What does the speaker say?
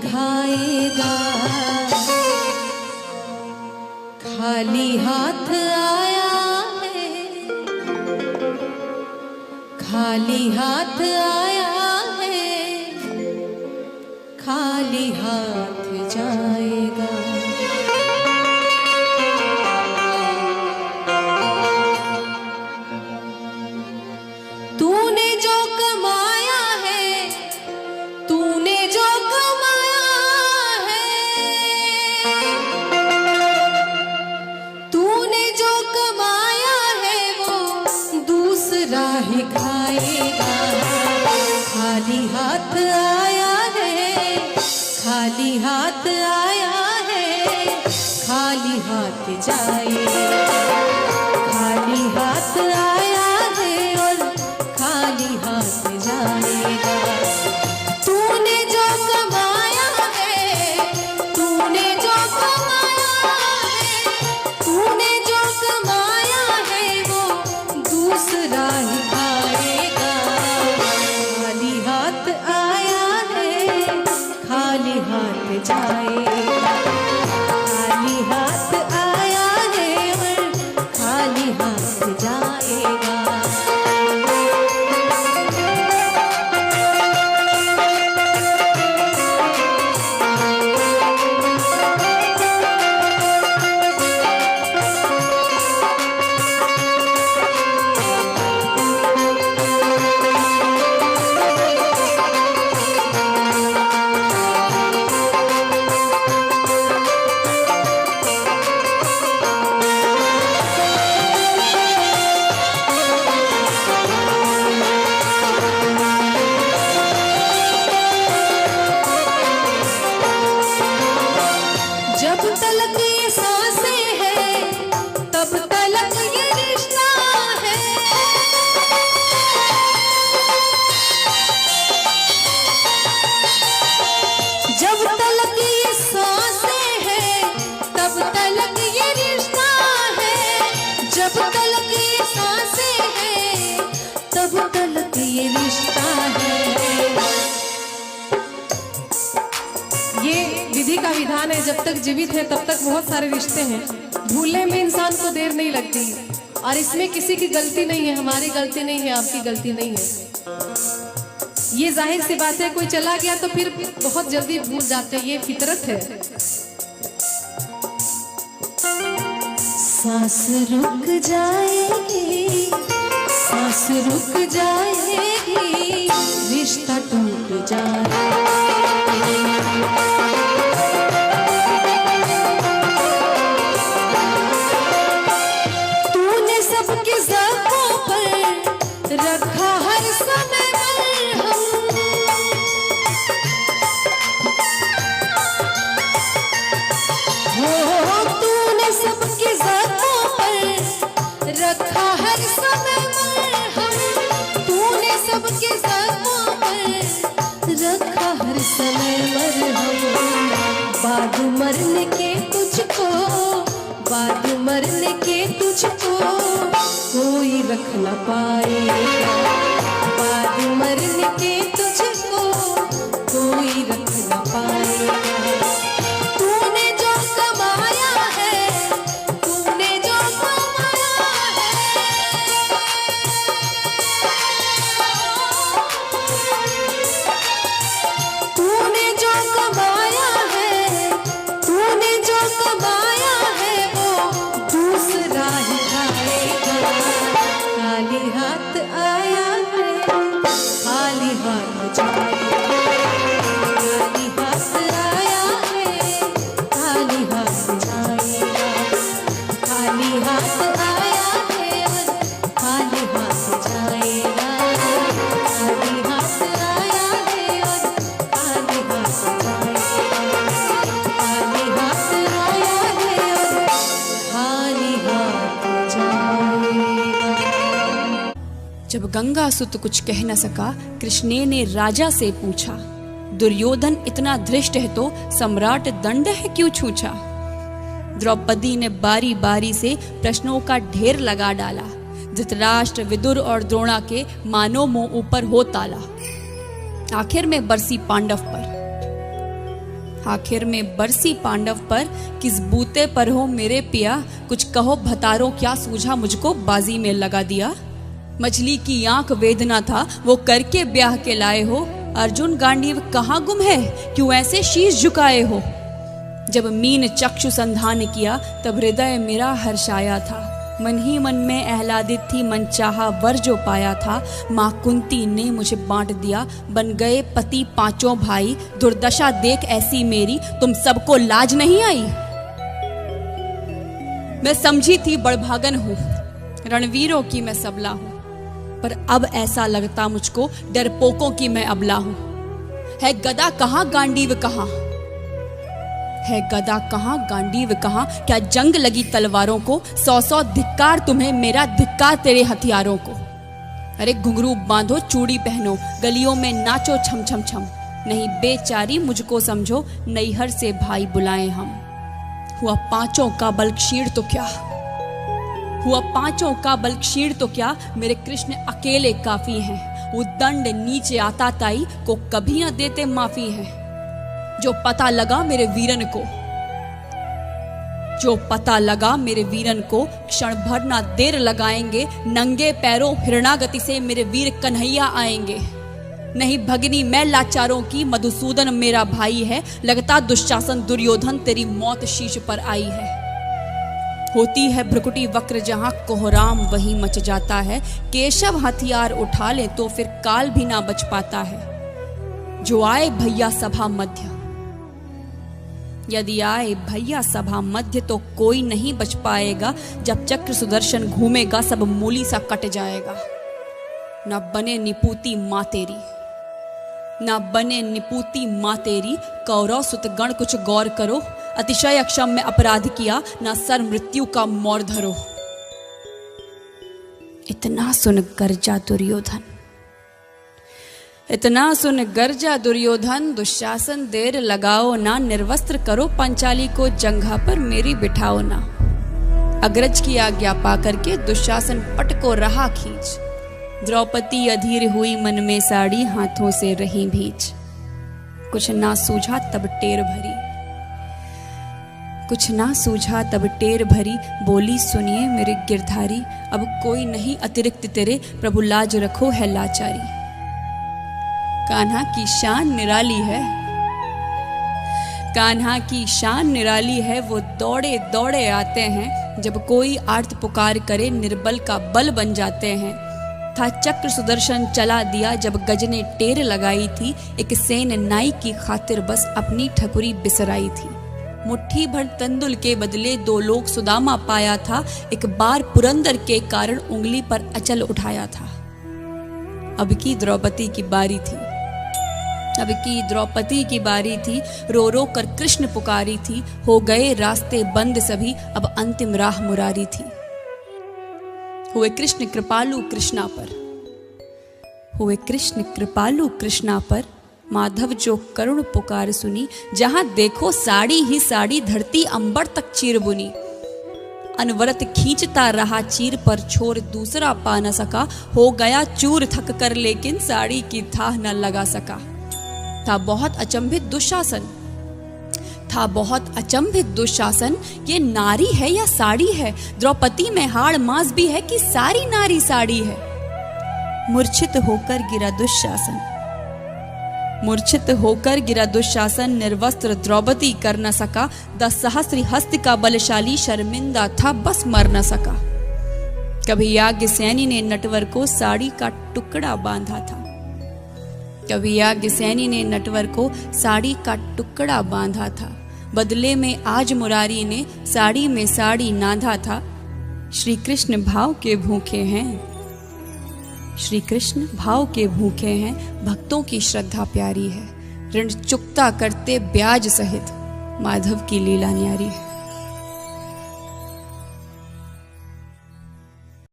खाएगा, खाली हाथ आया है, खाली हाथ आया है, खाली हाथ जाएगा। तूने जो कमाया है, तूने जो कमाया है, तूने जो कमाया है वो दूसरा ही खाएगा। खाली हाथ आया है, खाली हाथ आया है, खाली हाथ जाएगा। खाली हाथ आया है और खाली हाथ जाएगा। तूने जो कमाया है, तूने जो कमाया है, तूने जो कमाया है वो दूसरा ही खाएगा। खाली हाथ आया है, खाली हाथ जाएगा। खाली हाथ आया है और खाली हाथ जाएगा। जब तलक ये सांसें हैं, तब तलक ये रिश्ता है। जब तलक ये सांसें हैं, तब तलक ये रिश्ता है। जब तलक ये सांसें हैं, तब तलक ये रिश्ता है। ये विधि का विधान है, जब तक जीवित है तब तक बहुत सारे रिश्ते हैं। भूलने में इंसान को देर नहीं लगती और इसमें किसी की गलती नहीं है, हमारी गलती नहीं है, आपकी गलती नहीं है। ये जाहिर सी बात है, कोई चला गया तो फिर बहुत जल्दी भूल जाते हैं, ये फितरत है। सांस रुक जाएगी, सांस रुक जाएगी, रिश्ता टूट जाएगा। तूने सबके ज़ख्मों पर रखा हर समय मरहम। हो तूने सबके ज़ख्मों पर रखा हर समय मरहम। तूने सबके ज़ख्मों पर रखा हर समय मरहम। बाद मरने के तुझको, बाद मरने के तुझको कोई रख न पाएगा। बाद मरने के तुझको कोई रख न पाएगा। तूने जो कमाया है, तूने जो कमाया है, तूने जो कमाया है, तूने जो कमाया है वो दूसरा ही खाएगा। खाली हाथ आया है, खाली हाथ जाएगा। खाली हाथ आया है, खाली हाथ जाएगा। खाली हाथ आया है और खाली हाथ जाएगा। खाली हाथ आया है और खाली हाथ जाएगा। खाली हाथ आया है और खाली हाथ जाएगा। जब गंगासुत कुछ कह न सका, कृष्णे ने राजा से पूछा, दुर्योधन इतना धृष्ट है तो सम्राट दंड है क्यों छूछा। द्रौपदी ने बारी बारी से प्रश्नों का ढेर लगा डाला। धृतराष्ट्र, विदुर और द्रोणा के मानो मुंह ऊपर हो ताला। आखिर में बरसी पांडव पर। आखिर में बरसी पांडव पर, किस बूते पर हो मेरे पिया, कुछ कहो भतारो क्या सूझा मुझको बाजी में लगा दिया। मछली की आंख वेदना था वो करके ब्याह के लाए हो, अर्जुन गांडीव कहाँ गुम है क्यों ऐसे शीश झुकाए हो। जब मीन चक्षु संधान किया तब हृदय मेरा हर्षाया था, मन ही मन में आह्लादित थी मन चाहा वर जो पाया था। माँ कुंती ने मुझे बांट दिया बन गए पति पांचों भाई, दुर्दशा देख ऐसी मेरी तुम सबको लाज नहीं आई। मैं समझी थी बड़भागन हूँ, रणवीरों की मैं सबला हूँ, पर अब ऐसा लगता मुझको डरपोकों की मैं अबला हूँ। है गदा कहाँ गांडीव कहाँ, है गदा कहाँ गांडीव कहाँ, क्या जंग लगी तलवारों को, 100 धिक्कार तुम्हें मेरा धिक्कार तेरे हथियारों को। अरे घुंघरू बांधो चूड़ी पहनो गलियों में नाचो छम छम छम, नहीं बेचारी मुझको समझो नैहर से भाई बुलाएं हम। हुआ पांचों का बल क्षीण तो क्या, हुआ पांचों का बल क्षीण तो क्या, मेरे कृष्ण अकेले काफी हैं। वो दंड नीचे आता ताई को कभी न देते माफी है। जो पता लगा मेरे वीरन को, जो पता लगा मेरे वीरन को, क्षण भर ना देर लगाएंगे, नंगे पैरों हिरणागति से मेरे वीर कन्हैया आएंगे। नहीं भगनी मैं लाचारों की, मधुसूदन मेरा भाई है, लगता दुशासन दुर्योधन तेरी मौत शीश पर आई है। होती है भ्रुकुटी वक्र जहां कोहराम वही मच जाता है, केशव हथियार उठा ले तो फिर काल भी ना बच पाता है। जो आए भैया सभा मध्य, यदि आए भैया सभा मध्य तो कोई नहीं बच पाएगा, जब चक्र सुदर्शन घूमेगा सब मूली सा कट जाएगा। न बने निपूती माँ तेरी, न बने निपूती माँ तेरी, कौरव सुत गण कुछ गौर करो, अतिशय अक्षम में अपराध किया, ना सर मृत्यु का मोर धरो। इतना सुन गर्जा दुर्योधन, इतना सुन गर्जा दुर्योधन, दुशासन देर लगाओ ना, निर्वस्त्र करो पंचाली को जंघा पर मेरी बिठाओ ना। अग्रज की आज्ञा पा करके दुशासन पट को रहा खींच, द्रौपदी अधीर हुई मन में साड़ी हाथों से रही भीज। कुछ ना सूझा तब टेर भरी, कुछ ना सूझा तब टेर भरी, बोली सुनिए मेरे गिरधारी, अब कोई नहीं अतिरिक्त तेरे, प्रभु लाज रखो है लाचारी। कान्हा की शान निराली है, कान्हा की शान निराली है, वो दौड़े दौड़े आते हैं, जब कोई आर्त पुकार करे निर्बल का बल बन जाते हैं। था चक्र सुदर्शन चला दिया जब गज ने टेर लगाई थी, एक सेन नाई की खातिर बस अपनी ठकुरी बिसराई थी। मुट्ठी भर तंदुल के बदले 2 लोग सुदामा पाया था, एक बार पुरंदर के कारण उंगली पर अचल उठाया था। अब की द्रौपदी की बारी थी, अब की द्रौपदी की बारी थी, रो रो कर कृष्ण पुकारी थी, हो गए रास्ते बंद सभी, अब अंतिम राह मुरारी थी। हुए कृष्ण कृपालु कृष्णा पर, हुए कृष्ण कृपालु कृष्णा पर, माधव जो करुण पुकार सुनी, जहां देखो साड़ी ही साड़ी, धरती अंबर तक चीर बुनी। अनवरत खींचता रहा चीर पर, छोर दूसरा पा न सका, हो गया चूर थक कर लेकिन साड़ी की थाह न लगा सका। था बहुत अचंभित दुशासन, था बहुत अचंभित दुशासन, ये नारी है या साड़ी है, द्रौपदी में हाड़ मांस भी है कि सारी नारी साड़ी है। मूर्छित होकर गिरा दुशासन, मूर्छित होकर गिरा दुशासन, निर्वस्त्र द्रौपदी कर न सका, 10 सहस्त्र हस्त का बलशाली शर्मिंदा था बस मर न सका। कभी याज्ञसेनी ने नटवर को साड़ी का टुकड़ा बांधा था, कभी याज्ञसेनी ने नटवर को साड़ी का टुकड़ा बांधा था, बदले में आज मुरारी ने साड़ी में साड़ी नांधा था। श्री कृष्ण भाव के भूखे हैं, श्री कृष्ण भाव के भूखे हैं, भक्तों की श्रद्धा प्यारी है, ऋण चुकता करते ब्याज सहित, माधव की लीला न्यारी है।